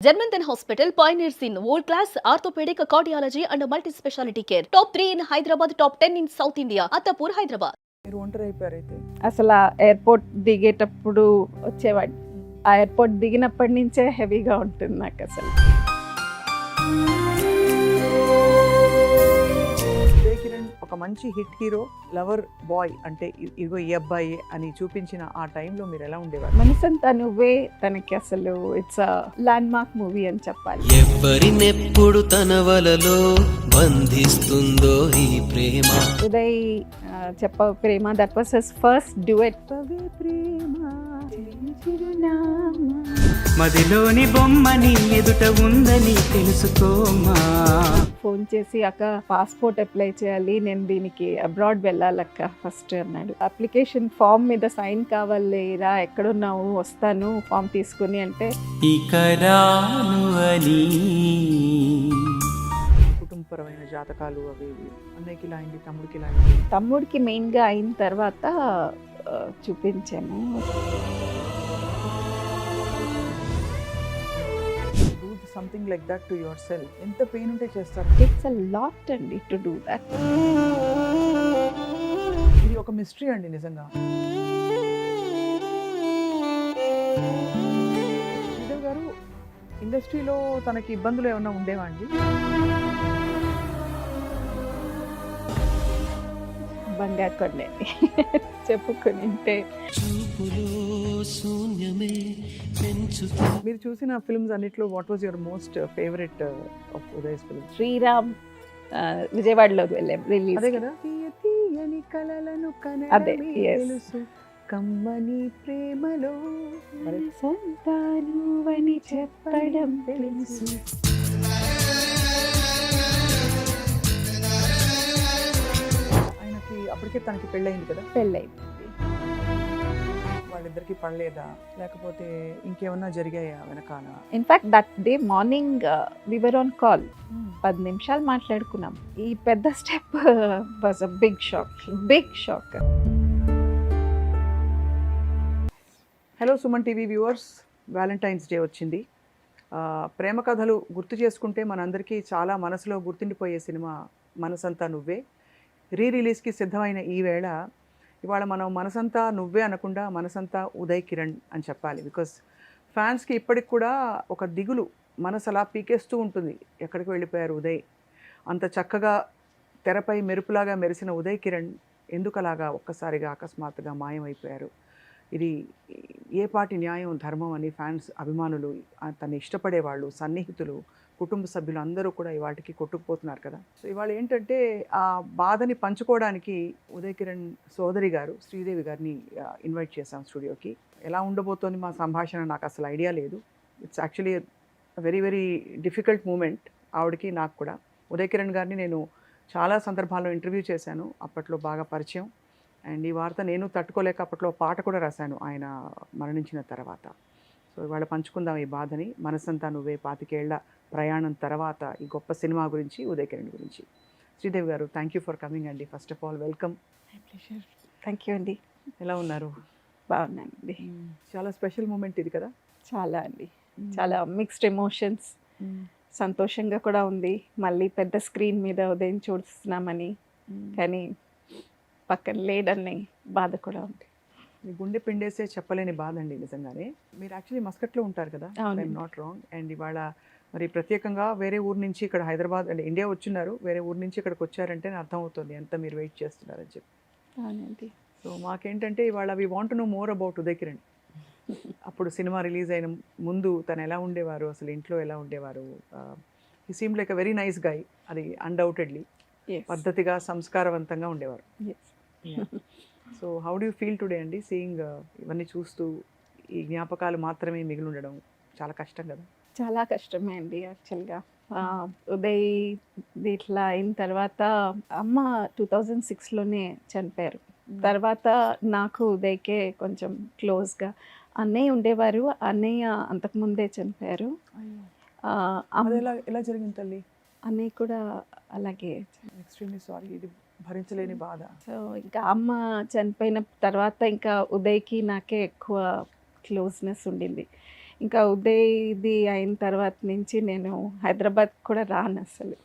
Germanton Hospital pioneers in world-class orthopedic cardiology and multi-specialty care. Top 3 in Hyderabad, top 10 in South India. Attapur, Hyderabad. మీరు ఒంటరి అయిపోయారైతే అసలు ఆ airport దిగేటప్పుడు వచ్చేవాడు. ఆ ఎయిర్పోర్ట్ దిగినప్పటి నుంచే హెవీగా ఉంటుంది నాకు అసలు. ఉదయ్ కిరణ్ ఒక మంచి హిట్ హీరో, లవర్ బాయ్ అంటే ఇగో ఈ అబ్బాయి అని చూపించిన ఆ టైంలో మీరు ఎలా ఉండేవారు? మనసంతా నువ్వే తనకి అసలు ఇట్స్ ల్యాండ్ మార్క్ మూవీ అని చెప్పాలి. ఎవరినెప్పుడు తన వలలో బంధిస్తుందో ఈ ప్రేమ. ఉదయ్ చెప్ప ప్రేమ, that was his first duet. మదిలోని బొమ్మని ఎదుట ఉందని తెలుసుకోమా. ఫోన్ చేసి అక్క పాస్పోర్ట్ అప్లై చేయాలి, నేను దీనికి అబ్రాడ్ వెళ్ళాలక్క ఫస్ట్ అన్నాడు. అప్లికేషన్ ఫామ్ మీద సైన్ కావాలి రా, ఎక్కడున్నావు వస్తాను ఫామ్ తీసుకుని అంటే ఇక రాను అని కుటుంబపరమైన జాతకాలు అవి ఇవి అన్నయ్యకి ఇలా అయింది, తమ్ముడికి ఇలా అయింది. తమ్ముడికి మెయిన్గా అయిన తర్వాత చూపించాను. Do something like that to your self. ఎంత పెయిన్ ఉంటే చేస్తారు. ఇట్స్ అ లాట్ అండి టు డూ దట్. ఇది ఒక మిస్టరీ అండి నిజంగా. శ్రీదేవి గారు ఇండస్ట్రీలో తనకి ఇబ్బందులు ఏమన్నా ఉండేవా అండి? బంగారు కొండే చెప్పుకొని ఉంటే. మీరు చూసిన ఫిల్మ్స్ అన్నిట్లో what was your most favourite of Uday's film? Sriram విజయవాడలో వెళ్ళాం రిలీజ్. అదే కదా. తీయని కలలను అదే, కనడమే yes. తెలుసు కమ్మని ప్రేమలో సంతానువని చెప్పడం తెలుసు. ఆయనకి అప్పటికే తనకి పెళ్ళయింది కదా. పెళ్ళైంది. వాళ్ళిద్దరికి పడలేదా, లేకపోతే ఇంకేమన్నా జరిగాయా వెనకాల? In fact that day morning we were on call. 10 నిమిషాలు మాట్లాడుకున్నాం. ఈ పెద్ద step was a big shock. Hello Suman TV viewers, Valentine's day వచ్చింది. ప్రేమ కథలు గుర్తు చేసుకుంటే మనందరికీ చాలా మనసులో గుర్తుండిపోయే సినిమా మనసంతా నువ్వే. రిలీజ్కి సిద్ధమైన ఈ వేళ ఇవాళ మనం మనసంతా నువ్వే అనకుండా మనసంతా ఉదయ్ కిరణ్ అని చెప్పాలి. బికాస్ ఫ్యాన్స్కి ఇప్పటికి కూడా ఒక దిగులు, మనసు అలా పీకేస్తూ ఉంటుంది, ఎక్కడికి వెళ్ళిపోయారు ఉదయ్. అంత చక్కగా తెరపై మెరుపులాగా మెరిసిన ఉదయ్ కిరణ్ ఎందుకు అలాగా ఒక్కసారిగా అకస్మాత్తుగా మాయమైపోయారు? ఇది ఏ పాటి న్యాయం, ధర్మం అని ఫ్యాన్స్, అభిమానులు, తను ఇష్టపడేవాళ్ళు, సన్నిహితులు, కుటుంబ సభ్యులు అందరూ కూడా ఇవాటికి కొట్టుకుపోతున్నారు కదా. సో ఇవాళ ఏంటంటే ఆ బాధని పంచుకోవడానికి ఉదయ్ కిరణ్ సోదరి గారు శ్రీదేవి గారిని ఇన్వైట్ చేశాం స్టూడియోకి. ఎలా ఉండబోతోంది మా సంభాషణ నాకు అసలు ఐడియా లేదు. It's actually very very difficult moment ఆవిడకి నాకు కూడా. ఉదయ్ కిరణ్ గారిని నేను చాలా సందర్భాల్లో ఇంటర్వ్యూ చేశాను, అప్పట్లో బాగా పరిచయం. అండ్ ఈ వార్త నేను తట్టుకోలేక అప్పట్లో పాట కూడా రాశాను ఆయన మరణించిన తర్వాత. సో ఇవాళ పంచుకుందాం ఈ బాధని. మనసంతా నువ్వే 25 ఏళ్ల ప్రయాణం తర్వాత ఈ గొప్ప సినిమా గురించి, ఉదయ్ కిరణ్ గురించి. శ్రీదేవి గారు, థ్యాంక్ యూ ఫర్ కమింగ్ అండి. First of all welcome. Thank you అండి. ఎలా ఉన్నారు? బాగున్నానండి. చాలా స్పెషల్ మూమెంట్ ఇది కదా. చాలా అండి, చాలా మిక్స్డ్ ఎమోషన్స్. సంతోషంగా కూడా ఉంది, మళ్ళీ పెద్ద స్క్రీన్ మీద ఉదయం చూస్తున్నామని, కానీ పక్కన లేడని బాధ కూడా ఉంది. మీ గుండె పిండేసే చెప్పలేని బాధ అండి నిజంగానే. మీరు యాక్చువల్లీ మస్కట్లో ఉంటారు కదా, అవును. I'm not wrong. అండ్ ఇవాళ మరి ప్రత్యేకంగా వేరే ఊరు నుంచి ఇక్కడ హైదరాబాద్ అంటే ఇండియా వచ్చున్నారు, వేరే ఊరు నుంచి ఇక్కడికి వచ్చారంటే అర్థమవుతుంది ఎంత మీరు వెయిట్ చేస్తున్నారని చెప్పి. అవునండి. సో మాకేంటంటే ఇవాళ we want to know more about Uday Kiran. అప్పుడు సినిమా రిలీజ్ అయిన ముందు తను ఎలా ఉండేవారు, అసలు ఇంట్లో ఎలా ఉండేవారు? He seem like a very nice guy, అది అన్డౌటెడ్లీ. పద్ధతిగా సంస్కారవంతంగా ఉండేవారు. So how do you feel today అండి, సీయింగ్ ఇవన్నీ చూస్తూ ఈ జ్ఞాపకాలు మాత్రమే మిగిలి ఉండడం చాలా కష్టం కదా? చాలా కష్టమే అండి యాక్చువల్గా. ఉదయ్ ఇట్లా అయిన తర్వాత అమ్మ 2006లోనే చనిపోయారు. తర్వాత నాకు ఉదయ్కే కొంచెం క్లోజ్గా అన్నయ్య ఉండేవారు. అన్నయ్య అంతకుముందే చనిపోయారు. ఎలా జరిగింది తల్లి? అన్నయ్య కూడా అలాగే. ఎక్స్ట్రీమ్లీ సారీ, ఇది భరించలేని బాధ. సో ఇంకా అమ్మ చనిపోయిన తర్వాత ఇంకా ఉదయ్కి నాకే ఎక్కువ క్లోజ్నెస్ ఉండింది. ఇంకా ఉదయ్ది అయిన తర్వాత నుంచి నేను హైదరాబాద్ కూడా రాను అసలు,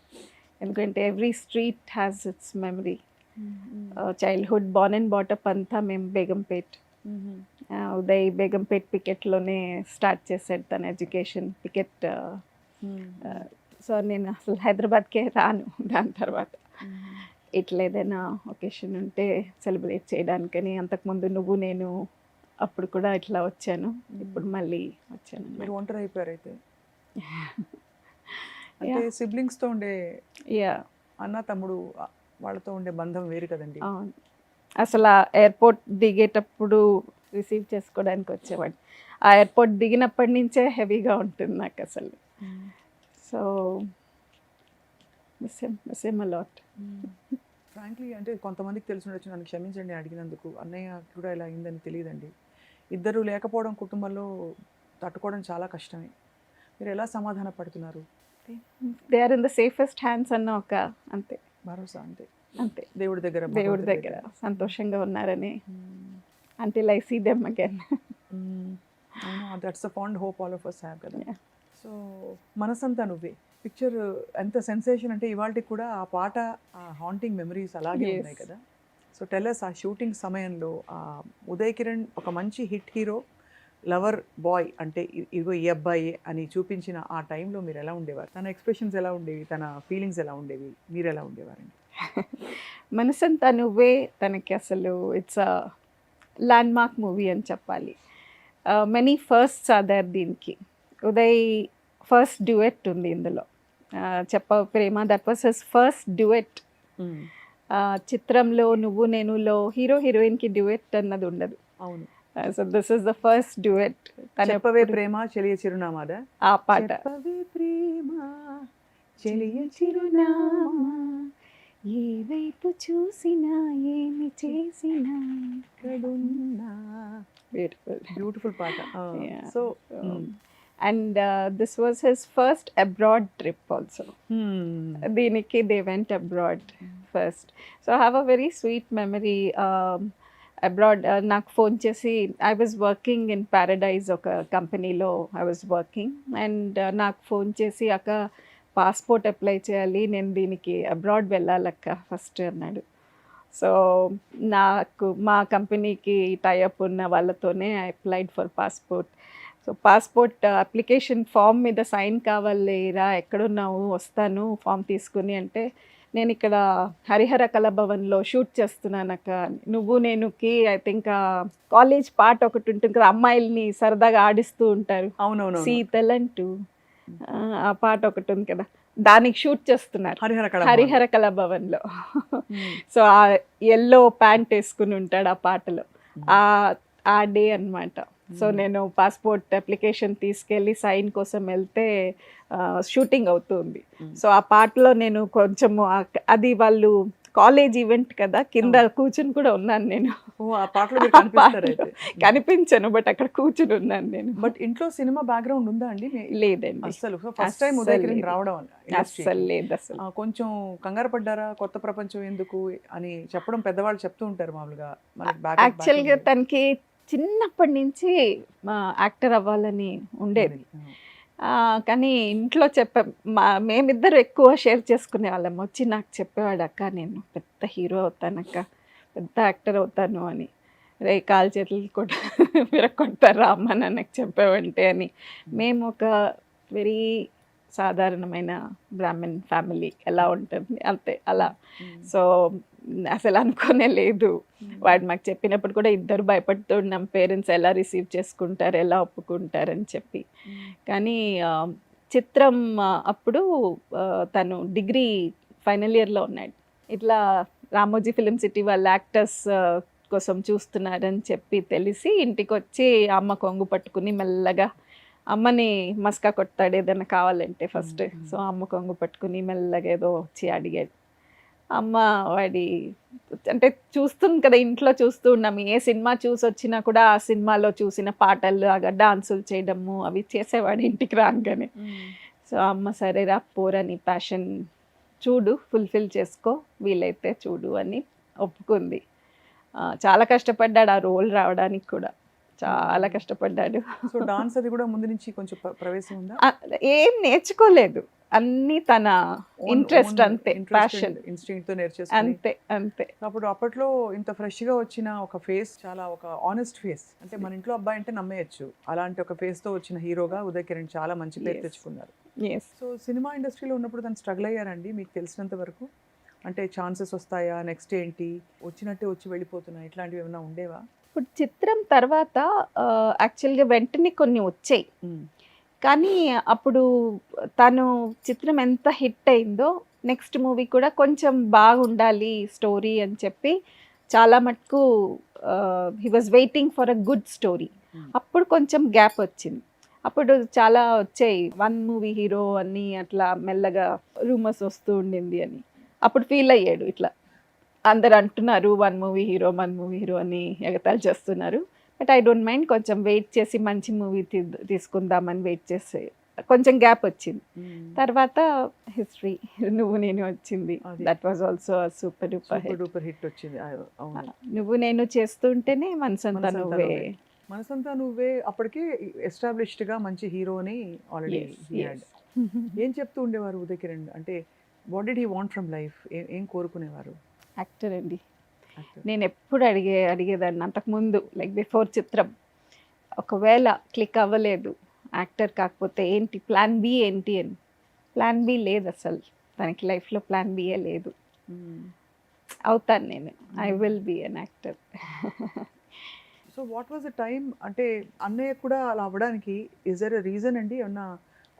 ఎందుకంటే every street has its memory. Childhood born and బాటప్ అంతా మేము బేగంపేట్. ఉదయ్ బేగంపేట్ పికెట్లోనే స్టార్ట్ చేశాడు తన ఎడ్యుకేషన్, పికెట్. సో నేను అసలు హైదరాబాద్కే రాను దాని తర్వాత. ఇట్లా ఏదైనా ఒకేషన్ ఉంటే సెలబ్రేట్ చేయడానికని, అంతకుముందు నువ్వు నేను అప్పుడు కూడా ఇట్లా వచ్చాను, ఇప్పుడు మళ్ళీ వచ్చాను. మీరు ఒంటరి అయిపోయారు అయితే. అంటే సిబ్లింగ్స్తో ఉండే యా అన్న తమ్ముడు వాళ్ళతో ఉండే బంధం వేరు కదండి. అవును, అసలు ఆ ఎయిర్పోర్ట్ దిగేటప్పుడు రిసీవ్ చేసుకోవడానికి వచ్చేవాడు. ఆ ఎయిర్పోర్ట్ దిగినప్పటి నుంచే హెవీగా ఉంటుంది నాకు అసలు. So miss him a lot. Frankly అంటే కొంతమందికి తెలిసి ఉండొచ్చు, నన్ను క్షమించండి అడిగినందుకు. అన్నయ్య కూడా ఇలా అయిందని తెలియదండి. ఇద్దరు లేకపోవడం కుటుంబంలో తట్టుకోవడం చాలా కష్టమే. మీరు ఎలా సమాధాన పడుతున్నారు? They are in the safest hands అన్న ఒక అంతే భరోసా అంతే. అంతే దేవుడి దగ్గర, దేవుడి భగవంతుడి దగ్గర సంతోషంగా ఉన్నారని. Until I see them again. That's the fond hope all of us have కదా. Yeah. So Manasantha Nuvve picture ఎంత సెన్సేషన్ అంటే ఇవాళకి కూడా ఆ పాట, ఆ హాంటింగ్ మెమరీస్ అలాగే Yes. ఉన్నాయి కదా. సో టెల్లస్, ఆ షూటింగ్ సమయంలో ఆ ఉదయ్ కిరణ్ ఒక మంచి హిట్ హీరో, లవర్ బాయ్ అంటే ఇదిగో ఈ అబ్బాయి అని చూపించిన ఆ టైంలో మీరు ఎలా ఉండేవారు? తన ఎక్స్ప్రెషన్స్ ఎలా ఉండేవి, తన ఫీలింగ్స్ ఎలా ఉండేవి, మీరు ఎలా ఉండేవారండి? మనసంతా నువ్వే తనకి అసలు it's a land mark movie అని చెప్పాలి. మెనీ ఫస్ట్స్ ఆర్ దేర్ దీనికి. ఉదయ్ ఫస్ట్ డ్యూయెట్ ఉంది ఇందులో, చెప్ప ప్రేమ, that was his first duet. చిత్రంలో నువ్వు నేనులో హీరో హీరోయిన్కి డ్యూయెట్ అన్నది ఉండదు. అవును. So this is the first duet. చెప్పవే ప్రేమ చెలియ చిరునామాదా? ఆ పాట చెప్పవే ప్రేమ చెలియ చిరునామా, ఏ వైపు చూసినా ఏమి చేసినా ఎక్కడున్నా. బ్యూటిఫుల్. బ్యూటిఫుల్ పాట. Yeah. So and this was his first abroad trip also. దీనికి they went abroad first. So I have a very sweet memory. Abroad నాకు ఫోన్ చేసి, I was working in Paradise ఒక కంపెనీలో I was working, and నాకు phone చేసి అక్క passport apply చేయాలి, నేను దీనికి అబ్రాడ్ వెళ్ళాలక్క ఫస్ట్ అన్నాడు. సో నాకు మా కంపెనీకి టైఅప్ ఉన్న వాళ్ళతోనే I applied for passport. So passport application form మీద సైన్ కావాలి రా, ఎక్కడున్నావు, వస్తాను ఫామ్ తీసుకుని అంటే, నేను ఇక్కడ హరిహర కళాభవన్లో షూట్ చేస్తున్నాను అక్క. నువ్వు నేనుకి ఐ థింక్ కాలేజ్ పాట ఒకటి ఉంటుంది కదా, అమ్మాయిల్ని సరదాగా ఆడిస్తూ ఉంటారు, అవునవును. సీతలంటూ ఆ పాట ఒకటి ఉంది కదా, దానికి షూట్ చేస్తున్నారు హరిహర కళాభవన్లో. సో ఆ ఎల్లో ప్యాంట్ వేసుకుని ఉంటాడు ఆ పాటలో, ఆ డే అన్నమాట. సో నేను పాస్పోర్ట్ అప్లికేషన్ తీసుకెళ్ళి సైన్ కోసం వెళ్తే షూటింగ్ అవుతుంది. సో ఆ పాటలో నేను కొంచెము అది వాళ్ళు కాలేజ్ ఈవెంట్ కదా, కింద కూర్చుని కూడా ఉన్నాను నేను. ఆ పాటలో మీరు కనిపిస్తారు అయితే. కనిపించాను, బట్ అక్కడ కూర్చుని ఉన్నాను నేను. బట్ ఇంట్లో సినిమా బ్యాక్గ్రౌండ్ ఉందా అండి? లేదండి అసలు ఫస్ట్ టైం ఉదయ్ కిరణ్ రావడం అస్సలు లేదు. అసలు కొంచెం కంగారు పడ్డారా? కొత్త ప్రపంచం ఎందుకు అని చెప్పడం పెద్దవాళ్ళు చెప్తూ ఉంటారు మామూలుగా. యాక్చువల్గా తనకి చిన్నప్పటి నుంచి యాక్టర్ అవ్వాలని ఉండేది, కానీ ఇంట్లో మేమిద్దరు ఎక్కువ షేర్ చేసుకునే వాళ్ళం. వచ్చి నాకు చెప్పేవాడు, అక్క నేను పెద్ద హీరో అవుతానక్క, పెద్ద యాక్టర్ అవుతాను అని. రే కాలు చేతులు కూడా విరగొడతారా అమ్మ నాన్నకి చెప్పేవంటే అని. మేము ఒక వెరీ సాధారణమైన బ్రాహ్మణ్ ఫ్యామిలీ ఎలా ఉంటుంది అంతే అలా. సో అసలు అనుకోనే లేదు. వాడు మాకు చెప్పినప్పుడు కూడా ఇద్దరు భయపడుతూ ఉన్నాం, పేరెంట్స్ ఎలా రిసీవ్ చేసుకుంటారు, ఎలా ఒప్పుకుంటారని చెప్పి. కానీ చిత్రం అప్పుడు తను డిగ్రీ ఫైనల్ ఇయర్లో ఉన్నాడు. ఇట్లా రామోజీ ఫిలిం సిటీ వాళ్ళ యాక్టర్స్ కోసం చూస్తున్నారని చెప్పి తెలిసి ఇంటికి వచ్చి అమ్మ కొంగు పట్టుకుని మెల్లగా అమ్మని మస్కా కొడతాడు ఏదైనా కావాలంటే ఫస్ట్. సో అమ్మ కొంగు పట్టుకుని మెల్లగా ఏదో వచ్చి అడిగాడు. అమ్మ వాడి అంటే చూస్తుంది కదా, ఇంట్లో చూస్తూ ఉన్నాము, ఏ సినిమా చూసి వచ్చినా కూడా ఆ సినిమాలో చూసిన పాటలు డాన్సులు చేయడము అవి చేసేవాడు ఇంటికి రాగానే. సో అమ్మ సరేరా పోరా, నీ ప్యాషన్ చూడు, ఫుల్ఫిల్ చేసుకో, వీలైతే చూడు అని ఒప్పుకుంది. చాలా కష్టపడ్డాడు ఆ రోల్ రావడానికి కూడా, చాలా కష్టపడ్డాడు. సో డాన్స్ అది కూడా ముందు నుంచి కొంచెం ప్రవేశం ఉందా? ఏం నేర్చుకోలేదు, అన్ని తన ఇంట్రెస్ట్ అంతే, ప్యాషన్ ఇన్స్టింక్ట్ తో నేర్చేసుకుని. అంతే అంతే. అప్పుడు అప్పట్లో ఇంత ఫ్రెష్ గా వచ్చిన ఒక ఫేస్, చాలా ఒక ఆనెస్ట్ ఫేస్, అంటే మన ఇంట్లో అబ్బాయి అంటే నమ్మేయచ్చు, అలాంటి ఒక ఫేస్ తో వచ్చిన హీరోగా ఉదయ్ కిరణ్ చాలా మంచి పేరు Yes. తెచ్చుకున్నారు. ఎస్. సో సినిమా ఇండస్ట్రీలో ఉన్నప్పుడు తను స్ట్రగుల్ అయ్యారండి మీకు తెలిసినంత వరకు? అంటే ఛాన్సెస్ వస్తాయా, నెక్స్ట్ ఏంటి, వచ్చినట్టే వచ్చి వెళ్ళిపోతున్నాయి, ఇట్లాంటివి ఏమైనా ఉండేవా? ఇప్పుడు చిత్రం తర్వాత యాక్చువల్గా వెంటనే కొన్ని వచ్చాయి, కానీ అప్పుడు తను చిత్రం ఎంత హిట్ అయిందో నెక్స్ట్ మూవీ కూడా కొంచెం బాగుండాలి స్టోరీ అని చెప్పి చాలా మటుకు he was waiting for a good story. అప్పుడు కొంచెం గ్యాప్ వచ్చింది. అప్పుడు చాలా వచ్చాయి, 1 మూవీ హీరో అని అట్లా మెల్లగా రూమర్స్ వస్తూ ఉండింది అని. అప్పుడు ఫీల్ అయ్యాడు, ఇట్లా అందరు అంటున్నారు 1 మూవీ హీరో అని ఎగతాళి చేస్తున్నారు. బట్ ఐ డోంట్ మైండ్, కొంచెం వెయిట్ చేసి మంచి మూవీ తీసుకుందామని వెయిట్ చేసి కొంచెం గ్యాప్ వచ్చింది. తర్వాత హిస్టరీ నువ్వు నేను వచ్చింది, అది. That was also super duper hit. Duper hit వచ్చింది. అవును. నువ్వు నేను చేస్తుంటేనే మనసంతా మనసంతా నువ్వే. నువ్వే. మనసంతా నువ్వే అప్పటికి ఎస్టాబ్లిష్డ్ గా మంచి హీరోని ఆల్రెడీ Yes. ఏం చెప్తూ ఉండేవారు ఉదయ్ కిరణ్? అంటే what did he want from life? ఏం కోరుకునేవారు? యాక్టర్ అండి. Actor. నేను ఎప్పుడు అడిగేదాన్ని అంతకుముందు, లైక్ బిఫోర్ చిత్రం, ఒకవేళ క్లిక్ అవ్వలేదు యాక్టర్ కాకపోతే ఏంటి ప్లాన్ బి ఏంటి అని. ప్లాన్ బి లేదు అసలు తనకి, లైఫ్లో ప్లాన్ బియే లేదు. అవుతాను నేను, I will be an actor. So what was the time? అంటే అన్నయ్య కూడా అలా అవ్వడానికి ఇస్ దర్ ఎ రీజన్ అండి? ఏమన్నా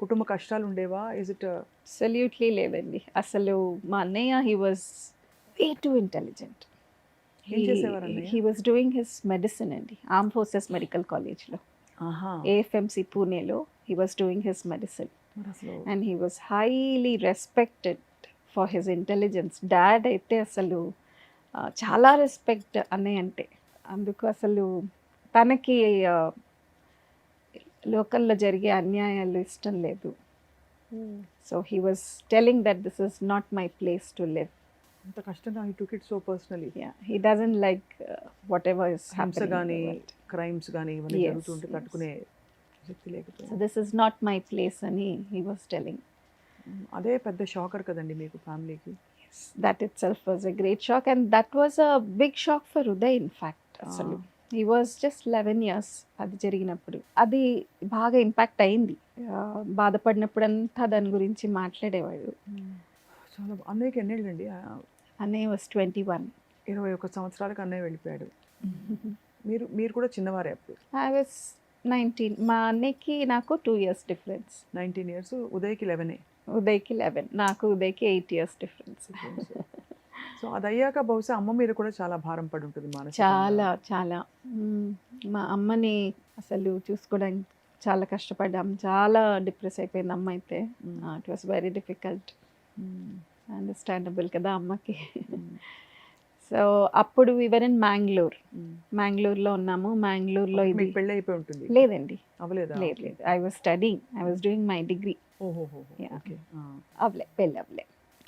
కుటుంబ కష్టాలు ఉండేవా? ఇస్ ఇట్ అబ్సల్యూట్లీ లేదండి. అసలు మా అన్నయ్య he was way to intelligent. ఏం చేసేవారు అన్నయ్య? He was doing his medicine అండి, ఆర్మ్ ఫోర్సెస్ మెడికల్ కాలేజ్లో, ఆహా, ఏఎఫ్ఎంసి పూణేలో he was doing his medicine. మరి అసలు and he was highly respected for his intelligence. Dad అయితే అసలు చాలా రెస్పెక్ట్ అన్నయ్య అంటే. అందుకు అసలు తనకి లోకల్లో జరిగే అన్యాయాలు ఇష్టం లేదు. So he was telling that this is not my place to live. అంత కష్టంగా he took it so personally. He doesn't like what ever is హింస కానీ హ్యాపెనింగ్. క్రైమ్స్ కానీ ఇవన్నీ Yes, జరుగుతుంటే yes. తట్టుకునే శక్తి సో లేకపోయింది. This is not my place అని హీ వాజ్ టెలింగ్. అదే పెద్ద షాకర్ కదండి మీకు ఫ్యామిలీకి. That itself was a great shock, and that was a big shock for Uday, in fact. అసలు he was just 11 years అది జరిగినప్పుడు. అది బాగా ఇంపాక్ట్ అయింది. బాధపడినప్పుడు అంతా దాని గురించి మాట్లాడేవాడు. చాలా. అన్నయ్యకి ఎన్నేళ్ళండి? అన్నయ్య వాజ్ 21. 21 సంవత్సరాలకు అన్నయ్య వెళ్ళిపోయాడు. మీరు కూడా చిన్నవారే అప్పుడు. I was 19. మా అన్నయ్యకి నాకు 2 years డిఫరెన్స్. 19 years, ఉదయ్కి 11. ఉదయ్కి 11, నాకు ఉదయ్కి 8 years డిఫరెన్స్. సో అది అయ్యాక బహుశా అమ్మ మీద కూడా చాలా భారం పడి ఉంటుంది మానసికంగా. చాలా చాలా మా అమ్మని అసలు చూసుకోవడానికి చాలా కష్టపడ్డాం. చాలా డిప్రెస్ అయిపోయింది అమ్మ అయితే. It was very difficult. Understandable కదా అమ్మకి. సో అప్పుడు వివర్ ఇన్ మ్యాంగ్లూర్లో ఉన్నాము. మ్యాంగ్లూర్లో ఇది మీకు పెళ్ళి అయిపోయి ఉంటుంది. లేదండి, అవ్వలేదా? లేదు. I was studying, I was doing my degree. ఓహోహో, Yeah. ఓకే. అవ్వలే, పెళ్ళి అవ్వలే.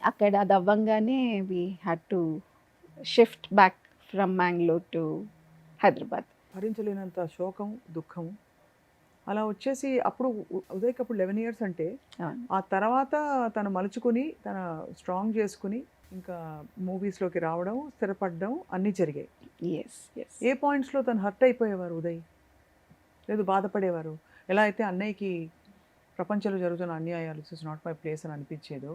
అక్కడ అది అవ్వంగానే we had to shift back from Mangalore to Hyderabad. భరించలేనంత శోకం, దుఃఖం అలా వచ్చేసి అప్పుడు ఉదయ్కి అప్పుడు 11 years అంటే ఆ తర్వాత తను మలుచుకుని తన స్ట్రాంగ్ చేసుకుని ఇంకా మూవీస్లోకి రావడం, స్థిరపడడం అన్నీ జరిగాయి. Yes yes. ఏ పాయింట్స్లో తను హర్ట్ అయిపోయేవారు ఉదయ్? లేదు బాధపడేవారు? ఎలా అయితే అన్నయ్యకి ప్రపంచంలో జరుగుతున్న అన్యాయాలు this is not my place అని అనిపించేదో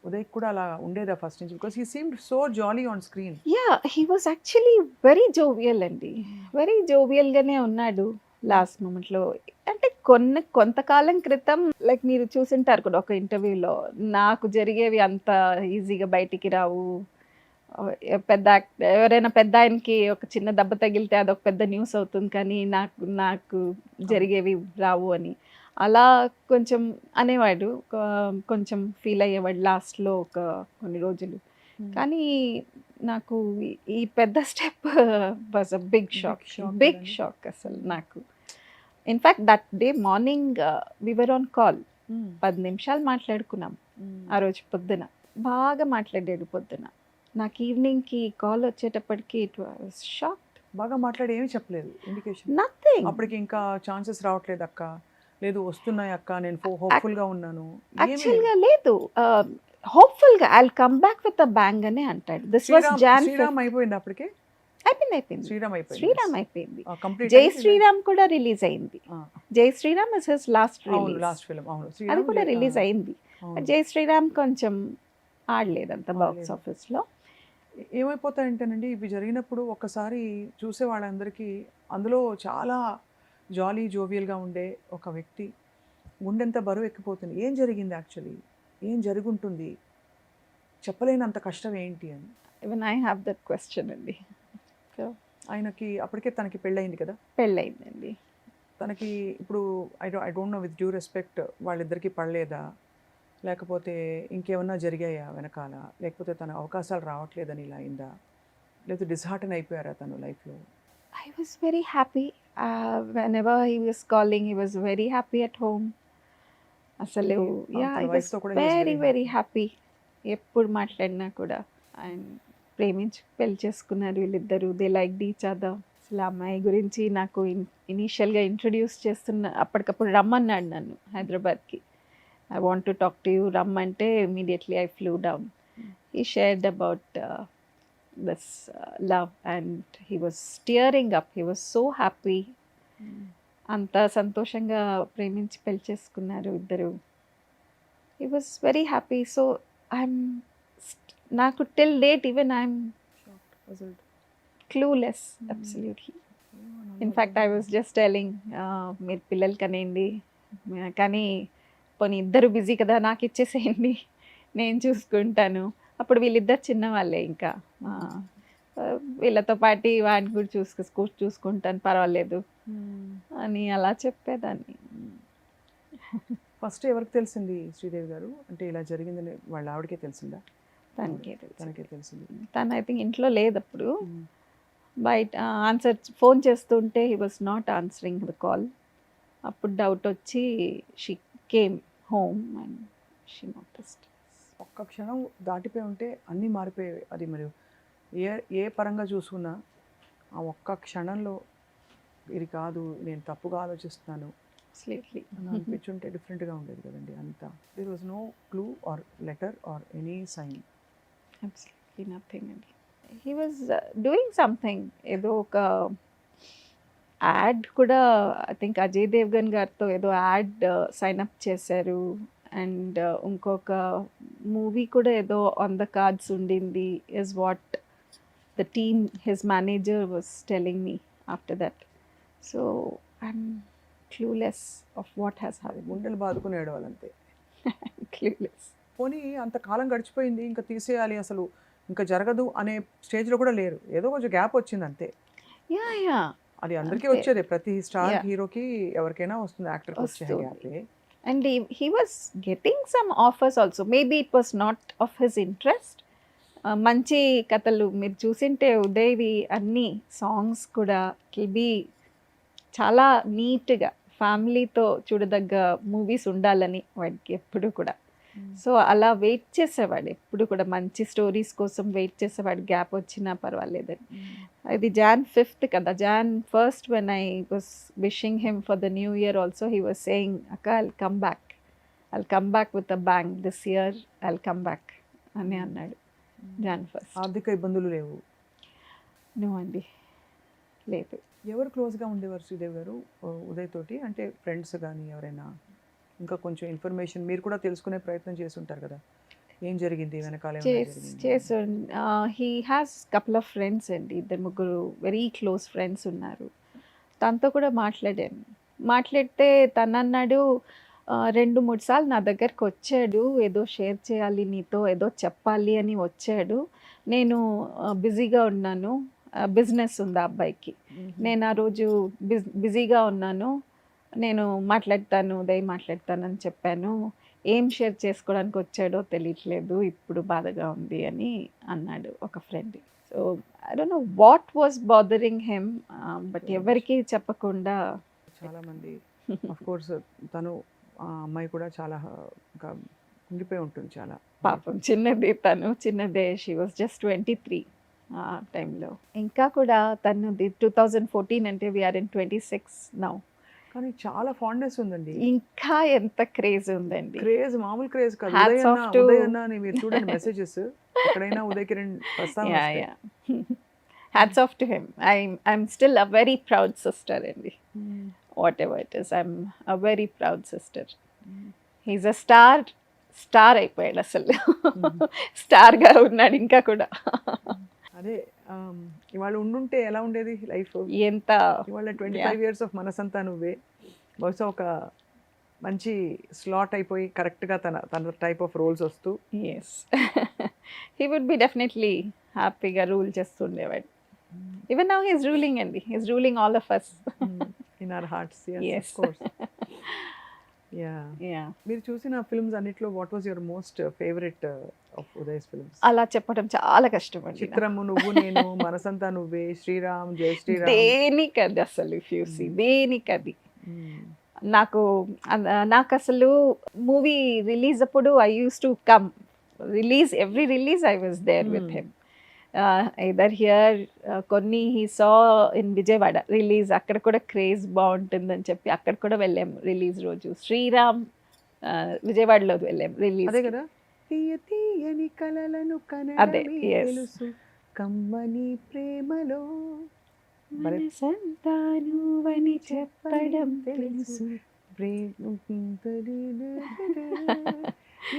ఉదయ్ కూడా అలా ఉండేదా ఫస్ట్ నుంచి? Because he seemed so jolly on screen. Yeah, he was actually very jovial అండి. వెరీ జోవియల్గానే ఉన్నాడు లాస్ట్ మూమెంట్లో. అంటే కొంతకాలం క్రితం లైక్ మీరు చూసింటారు కూడా ఒక ఇంటర్వ్యూలో, నాకు జరిగేవి అంత ఈజీగా బయటికి రావు, ఎవరైనా పెద్ద ఆయనకి ఒక చిన్న దెబ్బ తగిలితే అదొక పెద్ద న్యూస్ అవుతుంది, కానీ నాకు జరిగేవి రావు అని అలా కొంచెం అనేవాడు. కొంచెం ఫీల్ అయ్యేవాడు లాస్ట్లో ఒక కొన్ని రోజులు. కానీ నాకు ఈ పెద్ద step was a big shock అసలు నాకు. In fact that day morning we were on call, 10 నిమిషాలు మాట్లాడుకున్నాం ఆ రోజు పొద్దున. బాగా మాట్లాడాడు పొద్దున. నాకు ఈవినింగ్కి కాల్ వచ్చేటప్పటికి ఇట్ వాజ్ షాక్. బాగా మాట్లాడి ఏమీ చెప్పలేదు ఇండికేషన్. నథింగ్. అప్పటికి ఇంకా ఛాన్సెస్ రావట్లేదు అక్క, లేదు వస్తున్నాయి అక్క, నేను హోప్ఫుల్గా ఉన్నాను. యాక్చువల్గా లేదు, హోప్ఫుల్గా I'll come back with a bang అనే అంటాడు. This was John. శ్రీరామ్ అయిపోయింది అప్పటికే. అయిపోయింది. శ్రీరామ్ అయిపోయింది. కంప్లీట్ జై శ్రీరామ్ కూడా రిలీజ్ అయింది. Jai Shriram is his last release. Last film. అవును, అది కూడా రిలీజ్ అయింది. జై శ్రీరామ్ కొంచెం ఆడలేదు అంత బాక్స్ ఆఫీస్ లో. ఏమైపోతాయంటేనండి ఇవి జరిగినప్పుడు ఒక్కసారి చూసే వాళ్ళందరికీ అందులో చాలా జాలీ జోవియల్గా ఉండే ఒక వ్యక్తి గుండెంత బరువు ఎక్కిపోతుంది. ఏం జరిగింది యాక్చువల్లీ, ఏం జరుగుంటుంది, చెప్పలేనంత కష్టం ఏంటి అని. Even I have that question అండి. ఆయనకి అప్పటికే తనకి పెళ్ళయింది కదా. పెళ్ళయిందండి. తనకి ఇప్పుడు I don't know, with due respect, వాళ్ళిద్దరికీ పడలేదా, లేకపోతే ఇంకేమన్నా జరిగాయా వెనకాల, లేకపోతే తన అవకాశాలు రావట్లేదని ఇలా అయిందా, లేకపోతే డిస్హార్టన్ అయిపోయారా తను లైఫ్లో? I was very happy. Whenever he was calling, he was very happy at home. అసలు తన I wife was తో కూడా he was very very very happy. ఎప్పుడు మాట్లాడినా కూడా ఆయన ప్రేమించి పెళ్లి చేసుకున్నారు వీళ్ళిద్దరు. They like each other. అసలు ఆ అమ్మాయి గురించి నాకు ఇనీషియల్గా ఇంట్రడ్యూస్ చేస్తున్న అప్పటికప్పుడు రమ్మన్నాడు నన్ను హైదరాబాద్కి. I want to talk to you, రమ్మంటే immediately I flew down. He shared about this love and he was tearing up. He was so happy. అంత సంతోషంగా ప్రేమించి పెళ్లి చేసుకున్నారు ఇద్దరు. he was very happy. So I'm నాకు till date even I'm clueless absolutely. In fact I was just telling మీరు పిల్లలు కనేయండి కానీ పోనీ ఇద్దరు బిజీ కదా నాకు ఇచ్చేసేయండి నేను చూసుకుంటాను. అప్పుడు వీళ్ళిద్దరు చిన్నవాళ్ళే, ఇంకా వీళ్ళతో పాటు వాడిని కూడా చూసుకుంటాను పర్వాలేదు అని అలా చెప్పేదాన్ని. ఫస్ట్ ఎవరికి తెలిసింది శ్రీదేవి గారు అంటే ఇలా జరిగిందని? వాళ్ళ ఆవిడకే తెలిసిందా? తనకే తెలిసింది. తను ఐ థింక్ ఇంట్లో లేదు అప్పుడు. బయట ఫోన్ చేస్తుంటే he was not answering the call. అప్పుడు డౌట్ వచ్చి she came home and she noticed. ఒక్క క్షణం దాటిపోయి ఉంటే అన్నీ మారిపోయేవి. అది మరి ఏ పరంగా చూసుకున్నా ఆ ఒక్క క్షణంలో ఇది కాదు, నేను తప్పుగా ఆలోచిస్తున్నాను అని అనిపించుంటే డిఫరెంట్గా ఉండేది కదండి అంతా. There was no clue or letter or any sign. Absolutely nothing అండి. He was doing something. ఏదో ఒక యాడ్ కూడా ఐ థింక్ అజయ్ దేవ్గన్ గారితో ఏదో యాడ్ సైన్ అప్ చేశారు. అండ్ ఇంకొక మూవీ కూడా ఏదో ఆన్ ద కార్డ్స్ ఉండింది is what the team his manager was telling me after that. So I'm clueless of what has happened. గుండెలు బాదుకుని ఏడవాలంతే. క్లూలెస్. పోనీ అంత కాలం గడిచిపోయింది, ఇంకా తీసేయాలి, అసలు ఇంకా జరగదు అనే స్టేజ్లో కూడా లేరు. ఏదో కొంచెం గ్యాప్ వచ్చింది అంతే. యా అది అందరికీ వచ్చేదే, ప్రతి స్టార్ హీరోకి ఎవరికైనా వస్తుంది, యాక్టర్కి వచ్చే గ్యాపే. And he was getting some offers also. Maybe it was not of his interest. మంచి కథలు మీరు చూసింటే ఉదయ్వి అన్ని సాంగ్స్ కూడా ఇట్ బి చాలా నీట్గా ఫ్యామిలీతో చూడదగ్గ మూవీస్ ఉండాలని వాడికి ఎప్పుడు కూడా. సో అలా వెయిట్ చేసేవాడు ఎప్పుడు కూడా, మంచి స్టోరీస్ కోసం వెయిట్ చేసేవాడు, గ్యాప్ వచ్చినా పర్వాలేదని. ఇది Jan 5th కదా, Jan 1st when I was wishing him for the new year also he was saying akka I'll come back with a bang this year, I'll come back అని అన్నాడు Jan 1st. ఆర్థిక ఇబ్బందులు లేవు? No అండి, లేదు. ఎవరు క్లోజ్గా ఉండేవారు శ్రీదేవి గారు ఉదయ్ తోటి? అంటే ఫ్రెండ్స్ కానీ ఎవరైనా? ఇంకా కొంచెం ఇన్ఫర్మేషన్ మీరు కూడా తెలుసుకునే ప్రయత్నం చేసి ఉంటారు కదా, ఏం జరిగింది వెనకాల? He has couple of friends అండి, ఇద్దరు ముగ్గురు వెరీ క్లోజ్ ఫ్రెండ్స్ ఉన్నారు. తనతో కూడా మాట్లాడాను. మాట్లాడితే తను అన్నాడు 2-3 సార్లు నా దగ్గరకు వచ్చాడు, ఏదో షేర్ చేయాలి నీతో, ఏదో చెప్పాలి అని వచ్చాడు. నేను బిజీగా ఉన్నాను, బిజినెస్ ఉంది ఆ అబ్బాయికి, నేను ఆ రోజు బిజీగా ఉన్నాను, నేను ఉదయ్ మాట్లాడతానని చెప్పాను. ఏం షేర్ చేసుకోవడానికి వచ్చాడో తెలియట్లేదు, ఇప్పుడు బాధగా ఉంది అని అన్నాడు ఒక friend. So I don't know what was bothering him, but ఎవరికి చెప్పకుండా చాలామంది ఆఫ్ కోర్స్ తను ఆ అమ్మాయి కూడా చాలా ఉండిపోయి ఉంటుంది చాలా. పాపం చిన్నదే, షీ వాస్ జస్ట్ 23. ఆ టైంలో. ఇంకా కూడా తనది 2014 అంటే వీఆర్ ఇన్ 26 నౌ. కానీ చాలా ఫాండ్నెస్ ఉందండి. ఇంకా ఎంత క్రేజ్ ఉందండి. క్రేజ్ మామూలు క్రేజ్ కాదు. Hats off to- ఉదయ్ అన్న అని మీరు చూడండి మెసేజెస్ ఎక్కడైనా ఉదయ్ కిరణ్ ప్రస్తావన యా వస్తే. Yeah hats off to him. I'm still a very proud sister అండి. Whatever it is, I'm a very proud sister. He's a star అయిపోయాడు అసలు. స్టార్గా ఉన్నాడు ఇంకా కూడా. అదే ఇవాళ ఉండుంటే ఎలా ఉండేది లైఫ్? ఎంత ఇవాళ 25 years ఆఫ్ మనసంతా నువ్వే బహుశా ఒక మంచి స్లాట్ అయిపోయి కరెక్ట్గా తన టైప్ ఆఫ్ రోల్స్ వస్తూ as he would be definitely హ్యాపీగా రూల్ చేస్తుండేవాడు. ఈవెన్ నౌ హీస్ రూలింగ్ అండి. He's ruling all of us. In our hearts. Yes. Yeah yeah మీరు చూసిన ఫిల్మ్స్ అన్నిట్లో what was your most favourite of Uday's films? అలా చెప్పడం చాలా కష్టం అండి. చిత్రము, నువ్వు నేను, మనసంతా నువ్వే, శ్రీరామ్, జై శ్రీరామ్. దేనికది అసలు ఇఫ్ యూ సీ దేనికది నాకు అసలు మూవీ రిలీజ్ అప్పుడు I use to come every release I was there with him. Either here కొన్ని he saw in Vijayawada release, అక్కడ కూడా క్రేజ్ బాగుంటుందని చెప్పి అక్కడ కూడా వెళ్ళాం రిలీజ్ రోజు. శ్రీరామ్ విజయవాడలో వెళ్ళాం రిలీజ్. అదే కదా, తీయ తీయని కలలను అదే, కనడమే yes. తెలుసు కమ్మని ప్రేమలో భలే మనసంతా నువ్వని చెప్పడం తెలుసు.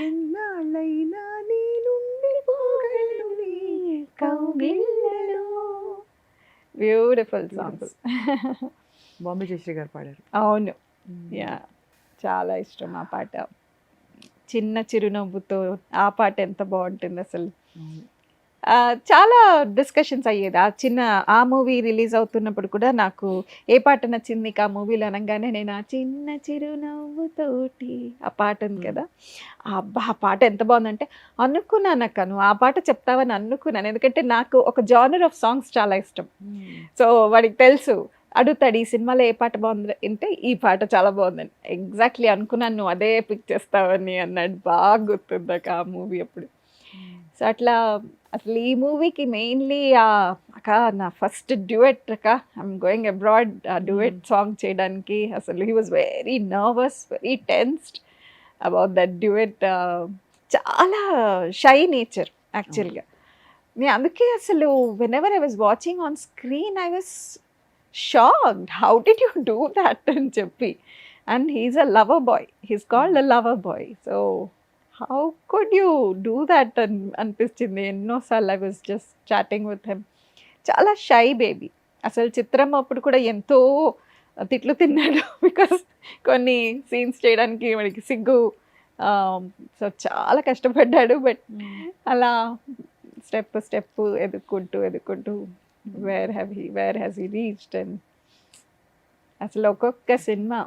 ఎన్నాళ్ళైనా నీ నుండి పోగలను నీ కౌగిళ్ళలో. Beautiful songs. బాంబే జయశ్రీ గారు పాడారు. అవును, యా చాలా ఇష్టం ఆ పాట. చిన్న చిరునవ్వుతో ఆ పాట ఎంత బాగుంటుంది అసలు. చాలా డిస్కషన్స్ అయ్యేది ఆ మూవీ రిలీజ్ అవుతున్నప్పుడు కూడా. నాకు ఏ పాట నచ్చింది నీకు ఆ మూవీలో అనగానే నేను ఆ చిన్న చిరునవ్వుతోటి ఆ పాట ఉంది కదా, అబ్బా ఆ పాట ఎంత బాగుందంటే అనుకున్నాను అక్క నువ్వు ఆ పాట చెప్తావని అనుకున్నాను. ఎందుకంటే నాకు ఒక జానర్ ఆఫ్ సాంగ్స్ చాలా ఇష్టం. సో వాడికి తెలుసు, అడుగుతాడు ఈ సినిమాలో ఏ పాట బాగుంది అంటే ఈ పాట చాలా బాగుందని. ఎగ్జాక్ట్లీ అనుకున్నాను నువ్వు అదే పిక్ చేస్తావని అన్నాడు. బాగా గుర్తుంది నాకు ఆ మూవీ అప్పుడు. సో అట్లా అసలు ఈ మూవీకి మెయిన్లీ అక్క నా ఫస్ట్ డ్యూయెట్ అక్క, I'm going abroad duet song చేయడానికి. అసలు he was very nervous, very tensed about that duet. చాలా షై నేచర్ యాక్చువల్గా. నేను అందుకే అసలు whenever I was watching on screen I was shocked, how did you do that అని చెప్పి. And he's a lover boy, he's called a lover boy. So how could you do that అనిపించింది ఎన్నోసార్లు. I was just chatting with him. చాలా shy baby. అసలు చిత్రం అప్పుడు కూడా ఎంతో తిట్లు తిన్నాడు బికాస్ కొన్ని సీన్స్ చేయడానికి వాడికి సిగ్గు. సో చాలా కష్టపడ్డాడు. బట్ అలా స్టెప్ ఎదుక్కుంటూ where has he reached. And అసలు ఒక్కొక్క సినిమా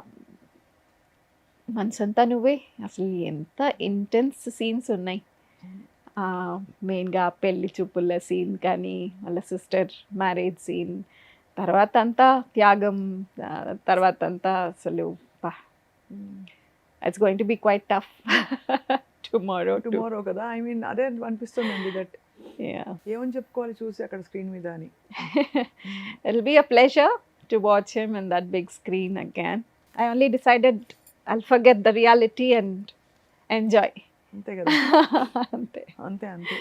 మనసంతా నువ్వే అసలు ఎంత ఇంటెన్స్ సీన్స్ ఉన్నాయి. మెయిన్గా పెళ్లి చూపుల సీన్ కానీ, వాళ్ళ సిస్టర్ మ్యారేజ్ సీన్, తర్వాత అంతా త్యాగం, తర్వాత అంతా అసలు it's going to be quite tough tomorrow కదా. ఐ మీన్ అదే అనిపిస్తుందండి దట్ ఏమని చెప్పుకోవాలి చూసి అక్కడ స్క్రీన్ మీద అని. It'll be a pleasure to watch him in that big screen again. I only decided I'll forget the reality and enjoy. అంతే కదా. అంతే. అంతే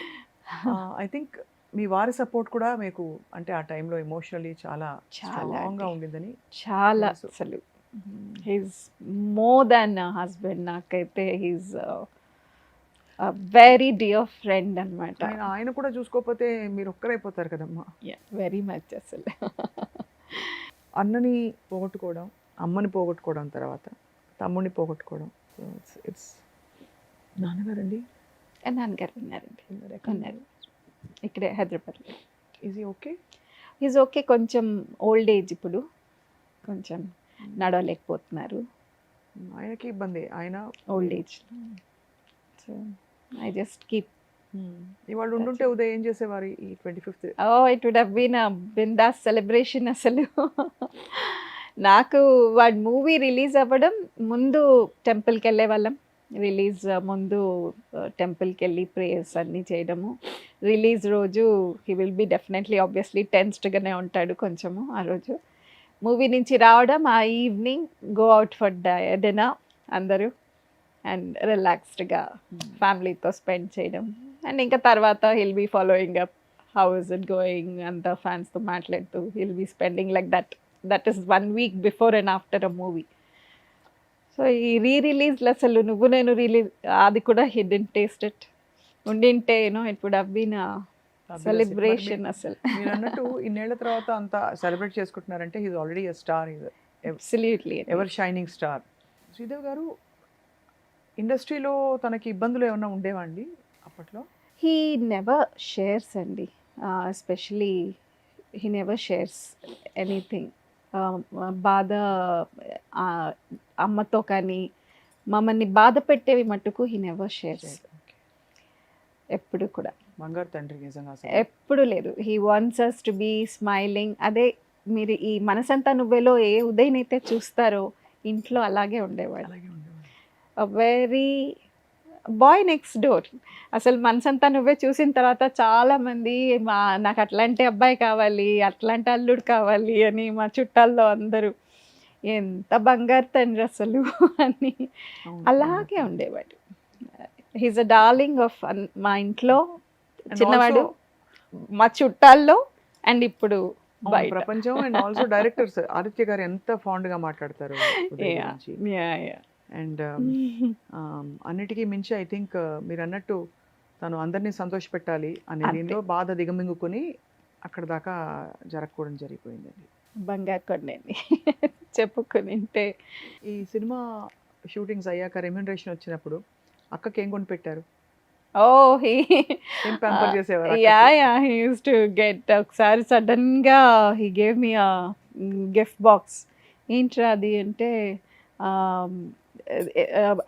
ఐ థింక్ మీ వారి సపోర్ట్ కూడా మీకు అంటే ఆ టైంలో ఎమోషనలీ చాలా స్ట్రాంగ్గా ఉండిందని. చాలా తెలుసు. అసలు హీస్ మోర్ దాన్ హస్బెండ్. నాకైతే హీస్ వెరీ డియర్ ఫ్రెండ్ అనమాట. ఆయన కూడా చూసుకోకపోతే మీరు ఒక్కరైపోతారు కదమ్మా. వెరీ మచ్ అసలు. అన్నని పోగొట్టుకోవడం, అమ్మని పోగొట్టుకోవడం, తర్వాత తమ్ముడిని పోగొట్టుకోవడం. ఇట్స్ నాన్నగారండి. నాన్నగారు ఉన్నారండి, ఉన్నారు ఇక్కడే హైదరాబాద్లో. Is he okay. Is okay. కొంచెం ఓల్డ్ ఏజ్ ఇప్పుడు, కొంచెం నడవలేకపోతున్నారు. ఆయనకి ఇబ్బంది, ఆయన old age. So I just keep. ఇవాళ ఉండుంటే ఉదయం ఏం చేసేవారు ఈ 25th? It would have been a బిందాస్ సెలబ్రేషన్ అసలు. నాకు వాడి మూవీ రిలీజ్ అవ్వడం ముందు టెంపుల్కి వెళ్ళే వాళ్ళం. రిలీజ్ ముందు టెంపుల్కి వెళ్ళి ప్రేయర్స్ అన్నీ చేయడము. రిలీజ్ రోజు he will be definitely obviously టెన్స్డ్గానే ఉంటాడు కొంచెము ఆ రోజు. మూవీ నుంచి రావడం, ఆ evening go out for dinner అందరూ అండ్ రిలాక్స్డ్గా ఫ్యామిలీతో స్పెండ్ చేయడం. అండ్ ఇంకా తర్వాత he'll be following up how is it going, అంతా ఫ్యాన్స్తో మాట్లాడుతూ he'll be spending like that is 1 week before and after a movie. So ఈ రిలీజ్లు అసలు నువ్వు నేను రిలీజ్ అది కూడా హి డిడ్ంట్ టేస్ట్ ఇట్. ఉండింటే it would have been celebration అసలు. మీరు అన్నట్టు ఇన్నేళ్ల తర్వాత అంత సెలబ్రేట్ చేసుకుంటున్నారంటే he's already a star, absolutely ever shining star. Sridevi గారు ఇండస్ట్రీలో తనకి ఇబ్బందులు ఏమైనా ఉండేవా అండి అప్పట్లో? హీ నెవర్ షేర్స్ అండి, especially he never shares anything. బాధ అమ్మతో కానీ మమ్మల్ని బాధ పెట్టేవి మట్టుకు హీ నెవర్ షేర్స్. ఎప్పుడు కూడా బంగారు తండ్రి నిజంగా అసలు. ఎప్పుడు లేదు. He wants us to be smiling. అదే మీరు ఈ మనసంతా నువ్వేలో ఏ ఉదయం అయితే చూస్తారో ఇంట్లో అలాగే ఉండేవాడు. అలాగే ఉండేవాడు. Very boy next door. అసలు మనసంతా నువ్వే చూసిన తర్వాత చాలామంది నాకు అట్లాంటి అబ్బాయి కావాలి, అట్లాంటి అల్లుడు కావాలి అని మా చుట్టాల్లో అందరూ ఎంత బంగారు తండ్రి అసలు అని అవును. అలాగే ఉండేవాడు. హీజ్ అ డార్లింగ్ ఆఫ్ మా ఇంట్లో And చిన్నవాడు, also- మా చుట్టాల్లో అండ్ ఇప్పుడు అవును, బయట. ప్రపంచం అండ్ ఆల్సో డైరెక్టర్స్ ఆదిత్య గారు ఎంత ఫాండ్ గా మాట్లాడతారు ఉదయ్ Yeah, గురించి. yeah, yeah. అండ్ అన్నిటికీ మించి ఐ థింక్ మీరు అన్నట్టు తను అందరినీ సంతోషపెట్టాలి అనే అంతే. దీనిలో బాధ దిగమింగుకొని అక్కడ దాకా జరగకూడదు జరిగిపోయిందండి. బంగారు కొండండి చెప్పుకునింటే. ఈ సినిమా షూటింగ్స్ అయ్యాక రెమ్యూనరేషన్ వచ్చినప్పుడు అక్కకి ఏం కొని పెట్టారు? Oh, ఏం ప్యాంపర్ చేసేవారు yeah, he used to get ఒకసారి సడన్గా he gave me a gift box. ఏంట్రా అది అంటే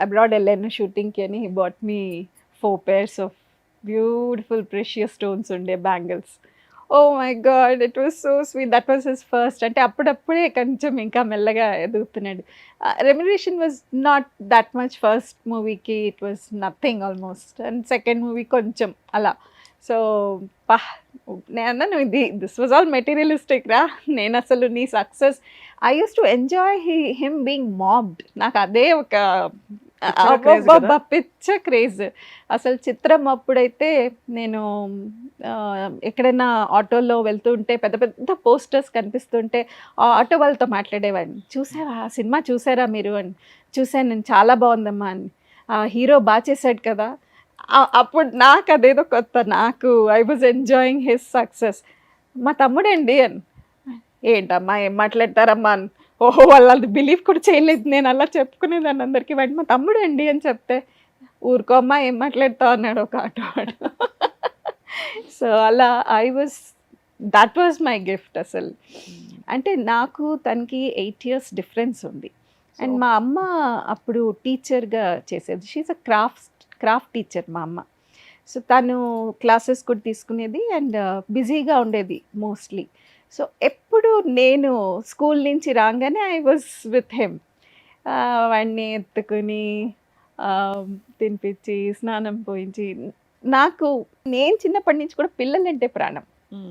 అబ్రాడ్ వెళ్ళాను షూటింగ్కి అని he bought me 4 pairs of beautiful precious stones ఉండే bangles. Oh my God, it was so sweet. That was his first. అంటే అప్పుడప్పుడే కొంచెం ఇంకా మెల్లగా ఎదుగుతున్నాడు. Remuneration was not that much. First మూవీకి it was nothing almost, and second movie కొంచెం అలా. సో నేను అన్నాను దిస్ వాజ్ ఆల్ మెటీరియలిస్టిక్ రా. నేను అసలు నీ success I use to enjoy him being mobbed. నాకు అదే ఒక పిచ్చ క్రేజ్ అసలు. చిత్రం అప్పుడైతే నేను ఎక్కడైనా ఆటోలో వెళ్తుంటే పెద్ద పెద్ద పోస్టర్స్ కనిపిస్తుంటే ఆ ఆటో వాళ్ళతో మాట్లాడేవాడిని, చూసారా సినిమా చూసారా మీరు అని. చూసాను నేను, చాలా బాగుందమ్మా అని. ఆ హీరో బాగా చేశాడు కదా. అప్పుడు నాకు అదేదో కొత్త, నాకు I was enjoying his success. మా తమ్ముడండి అని. ఏంటమ్మా ఏం మాట్లాడతారమ్మా అని. ఓహో, వాళ్ళు బిలీవ్ కూడా చేయలేదు నేను అలా చెప్పుకునేదాన్ని అందరికీ. వాడి మా తమ్ముడు అండి అని చెప్తే ఊరుకోమ్మా ఏం మాట్లాడతావు అన్నాడు ఒక ఆటోవాడు. సో అలా దట్ వాజ్ మై గిఫ్ట్ అసలు. అంటే నాకు తనకి 8 years డిఫరెన్స్ ఉంది. అండ్ మా అమ్మ అప్పుడు టీచర్గా చేసేది. షీఈస్ అ క్రాఫ్ట్ టీచర్ మా అమ్మ. సో తను క్లాసెస్ కూడా తీసుకునేది అండ్ బిజీగా ఉండేది మోస్ట్లీ. సో ఎప్పుడు నేను స్కూల్ నుంచి రాగానే ఐ వాజ్ విత్ హిమ్. వాడిని ఎత్తుకుని తినిపించి స్నానం పోయించి. నేను చిన్నప్పటి నుంచి కూడా పిల్లలంటే ప్రాణం.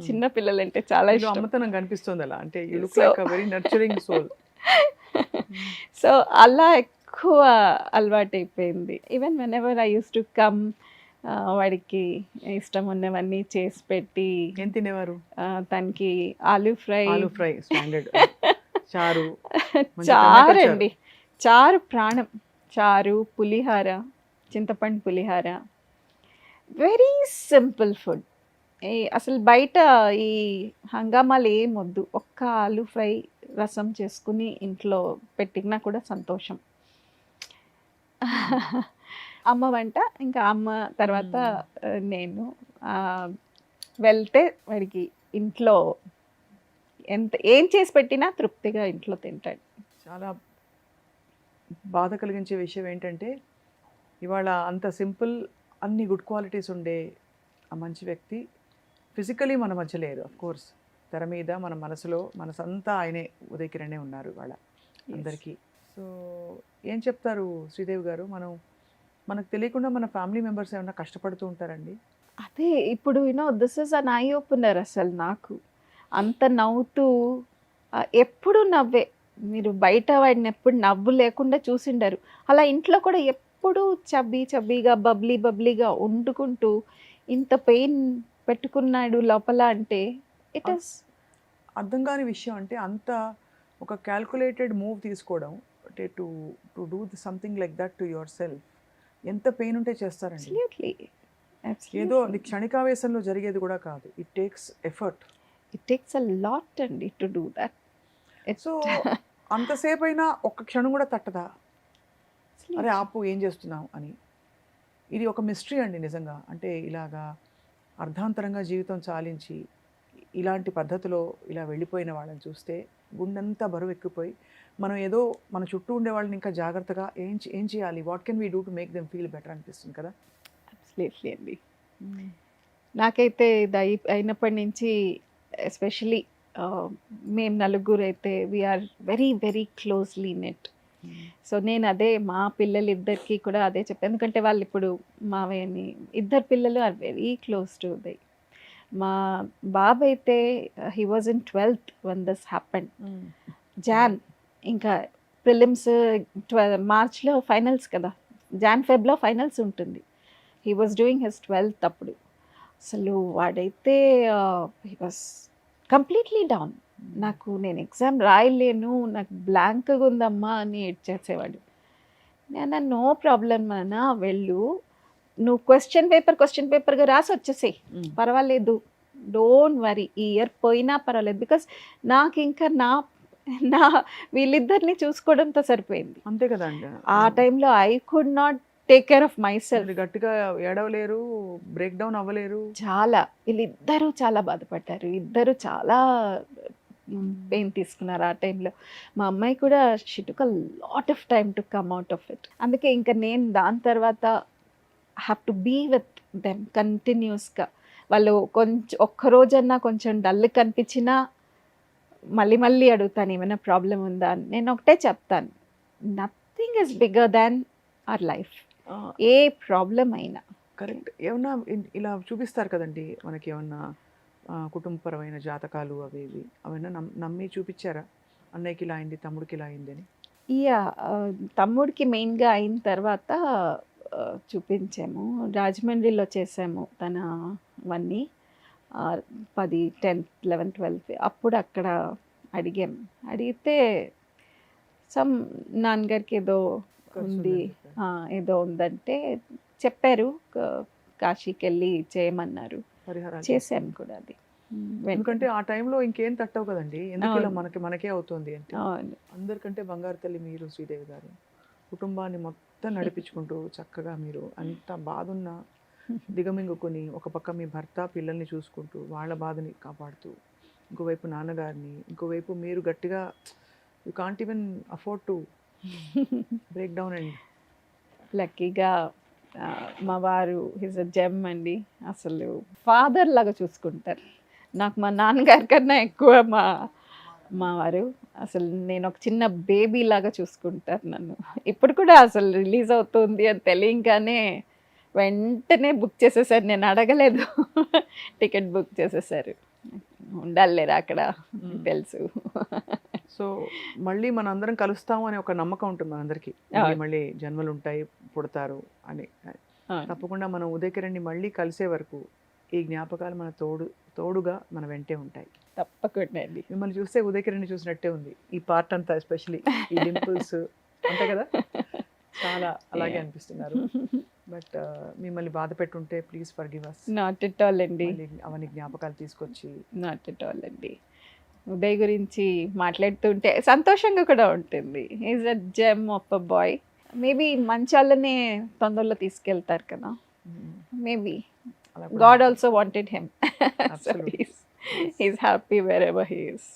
చిన్న పిల్లలంటే చాలా ఇష్టం. అమ్మతనం కనిపిస్తుంది అలా. అంటే you look like a very nurturing soul. So అలా ఎక్కువ అలవాటు అయిపోయింది. Even when ever I use to come వాడికి ఇష్టం ఉన్నవన్నీ చేసి పెట్టి. ఏం తినేవారు? తనకి ఆలూ ఫ్రై స్టాండర్డ్ చారు. చారు అండి, చారు ప్రాణం. చారు, పులిహార, చింతపండు పులిహార, వెరీ సింపుల్ ఫుడ్. అసలు బయట ఈ హంగామాలు ఏం వద్దు. ఒక్క ఆలూ ఫ్రై రసం చేసుకుని ఇంట్లో పెట్టినా కూడా సంతోషం. అమ్మ వంట, ఇంకా అమ్మ తర్వాత నేను వెళ్తే వాడికి ఇంట్లో ఏం చేసి పెట్టినా తృప్తిగా ఇంట్లో తింటాడు. చాలా బాధ కలిగించే విషయం ఏంటంటే ఇవాళ అంత సింపుల్ అన్ని గుడ్ క్వాలిటీస్ ఉండే ఆ మంచి వ్యక్తి ఫిజికలీ మన మధ్య లేరు. ఆఫ్ కోర్స్ తెర మీద మన మనసంతా ఆయనే, ఉదయ్ కిరణే ఉన్నారు ఇవాళ అందరికీ. సో ఏం చెప్తారు శ్రీదేవి గారు? మనకు తెలియకుండా మన ఫ్యామిలీ మెంబర్స్ ఏమైనా కష్టపడుతూ ఉంటారండి? అదే ఇప్పుడు this is an eye opener అసలు నాకు. అంత నవ్వుతూ ఎప్పుడు నవ్వే. మీరు బయట వాడిని ఎప్పుడు నవ్వు లేకుండా చూసిండరు. అలా ఇంట్లో కూడా ఎప్పుడూ చబ్బీగా బబ్లీగా వండుకుంటూ ఇంత పెయిన్ పెట్టుకున్నాడు లోపల అంటే ఇట్ ఈస్ అర్థం కాని విషయం అంటే అంత ఒక క్యాల్కులేటెడ్ మూవ్ తీసుకోవడం అంటే to to do something like that to your self ఎంత పెయిన్ ఉంటే చేస్తారండి. అబ్సల్యూట్లీ ఏదో అది క్షణికావేశంలో జరిగేది కూడా కాదు. It takes effort. It takes a lot అండి టు డూ దట్. సో అంతసేపు అయినా ఒక్క క్షణం కూడా తట్టదా, అరే ఆపు ఏం చేస్తున్నావు అని. ఇది ఒక మిస్టరీ అండి నిజంగా. అంటే ఇలాగా అర్ధాంతరంగా జీవితం చాలించి ఇలాంటి పద్ధతిలో ఇలా వెళ్ళిపోయిన వాళ్ళని చూస్తే గుండెంతా బరువు ఎక్కిపోయి మనం ఏదో మన చుట్టూ ఉండే వాళ్ళని ఇంకా జాగ్రత్తగా ఏం చేయాలి, what can we do to make them feel better అనిపిస్తుంది కదా. అబ్సల్యూట్లీ అండి. నాకైతే ఇది అయినప్పటి నుంచి ఎస్పెషలీ మేము నలుగురు అయితే we are very closely knit. So నేను అదే మా పిల్లలిద్దరికి కూడా అదే చెప్పాను. ఎందుకంటే వాళ్ళు ఇప్పుడు మావయ్యని ఇద్దరు పిల్లలు are very close to they. మా బాబు అయితే he was in 12th when this happened. Jan ఇంకా ప్రిలిమ్స్ మార్చ్లో ఫైనల్స్ కదా, ఫెబ్లో ఫైనల్స్ ఉంటుంది. He was doing his 12th అప్పుడు. అసలు వాడైతే హీ వాజ్ కంప్లీట్లీ డౌన్. నేను ఎగ్జామ్ రాయలేను, నాకు బ్లాంక్గా ఉందమ్మా అని ఏడ్చేసేవాడు. నేను నో ప్రాబ్లం అన్నా, వెళ్ళు, నువ్వు క్వశ్చన్ పేపర్గా రాసి వచ్చేసేయి, పర్వాలేదు, డోంట్ వరీ, ఈ ఇయర్ పోయినా పర్వాలేదు. బికాస్ నాకు ఇంకా నా వీళ్ళిద్దరిని చూసుకోవడంతో సరిపోయింది. అంతే కదండి. ఆ టైంలో I could not take care of my self. గట్టిగా ఏడవలేరు, బ్రేక్ డౌన్ అవ్వలేరు. వీళ్ళిద్దరూ చాలా బాధపడ్డారు. ఇద్దరు చాలా పెయిన్ తీసుకున్నారు ఆ టైంలో. మా అమ్మాయి కూడా she took a lot of time to come out of it. అందుకే ఇంకా నేను దాని తర్వాత have to be with them కంటిన్యూస్గా. వాళ్ళు ఒక్కరోజన్నా కొంచెం డల్ కనిపించినా మళ్ళీ అడుగుతాను ఏమైనా ప్రాబ్లం ఉందా అని. నేను ఒకటే చెప్తాను, nothing is bigger than our life. A problem అయినా కరెక్ట్. ఏమన్నా ఇలా చూపిస్తారు కదండి మనకి, ఏమన్నా కుటుంబపరమైన జాతకాలు అవి ఇవి అవన్నీ నమ్మి చూపించారా? అన్నయ్యకి ఇలా అయింది, తమ్ముడికి ఇలా అయింది అని. తమ్ముడికి మెయిన్గా అయిన తర్వాత చూపించాము. రాజమండ్రిలో చేసాము తనవన్నీ 10, 10, 11, 12 అప్పుడు అక్కడ అడిగితే నాన్నగారికి ఏదో ఉంది, ఏదో ఉందంటే చెప్పారు, కాశీకి వెళ్ళి చేయమన్నారు. చేశాను కూడా అది. ఎందుకంటే ఆ టైంలో ఇంకేం తట్టవు కదండి, ఎందుకు ఇలా మనకే అవుతుంది అంటే. అందరికంటే బంగారు తల్లి మీరు శ్రీదేవి గారు. కుటుంబాన్ని మొత్తం నడిపించుకుంటూ చక్కగా మీరు అంత బాధున్నా దిగమింగుకొని ఒక పక్క మీ భర్త పిల్లల్ని చూసుకుంటూ వాళ్ళ బాధని కాపాడుతూ, ఇంకోవైపు నాన్నగారిని, ఇంకోవైపు మీరు గట్టిగా you can't even afford to break down. And లక్కీగా మా వారు హిజ్ అ జెమ్ అండి. అసలు ఫాదర్ లాగా చూసుకుంటారు. నాకు మా నాన్నగారి కన్నా ఎక్కువ మా వారు అసలు నేను ఒక చిన్న బేబీ లాగా చూసుకుంటారు నన్ను. ఇప్పుడు కూడా అసలు రిలీజ్ అవుతుంది అని తెలియగానే వెంటనే బుక్ చేసేసారు. నేను అడగలేదు, టికెట్ బుక్ చేసేసారు. ఉండాలిలేరా అక్కడ, తెలుసు. సో మళ్ళీ మన అందరం కలుస్తాము అనే ఒక నమ్మకం ఉంటుంది మనందరికీ. మళ్ళీ జన్మలు ఉంటాయి, పుడతారు అని. తప్పకుండా మనం ఉదయకిరణ్ని మళ్ళీ కలిసే వరకు ఈ జ్ఞాపకాలు మన తోడుగా మన వెంటే ఉంటాయి. తప్పకుండా అండి. మిమ్మల్ని చూస్తే ఉదయకిరణ్ని చూసినట్టే ఉంది ఈ పార్ట్ అంతా, ఎస్పెషలీ ఈ డింపుల్స్ అంతే కదా, చాలా అలాగే అనిపిస్తున్నారు. బట్ మిమ్మల్ని బాధ పెట్టుంటే please forgive us. Not at all అండి. అవన్నీ జ్ఞాపకాలు తీసుకొచ్చి. నాట్ ఎట్ ఆల్ అండి. ఉదయ్ గురించి మాట్లాడుతుంటే సంతోషంగా కూడా ఉంటుంది. Is a gem of a boy. Maybe మంచి వాళ్ళనే తొందరలో తీసుకెళ్తారు కదా. Maybe god also wanted him. He's happy where ever he is.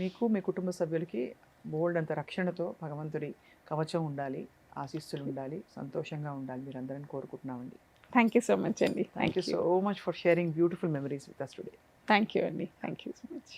మీకు మీ కుటుంబ సభ్యులకి బోల్డ్ అంత రక్షణతో భగవంతుడి కవచం ఉండాలి, ఆశీస్సులు ఉండాలి, సంతోషంగా ఉండాలి మీరందరిని కోరుకుంటున్నామండి. థ్యాంక్ యూ సో మచ్ అండి. Thank you so much for sharing beautiful memories with us today. Thank you అండి. Thank you so much.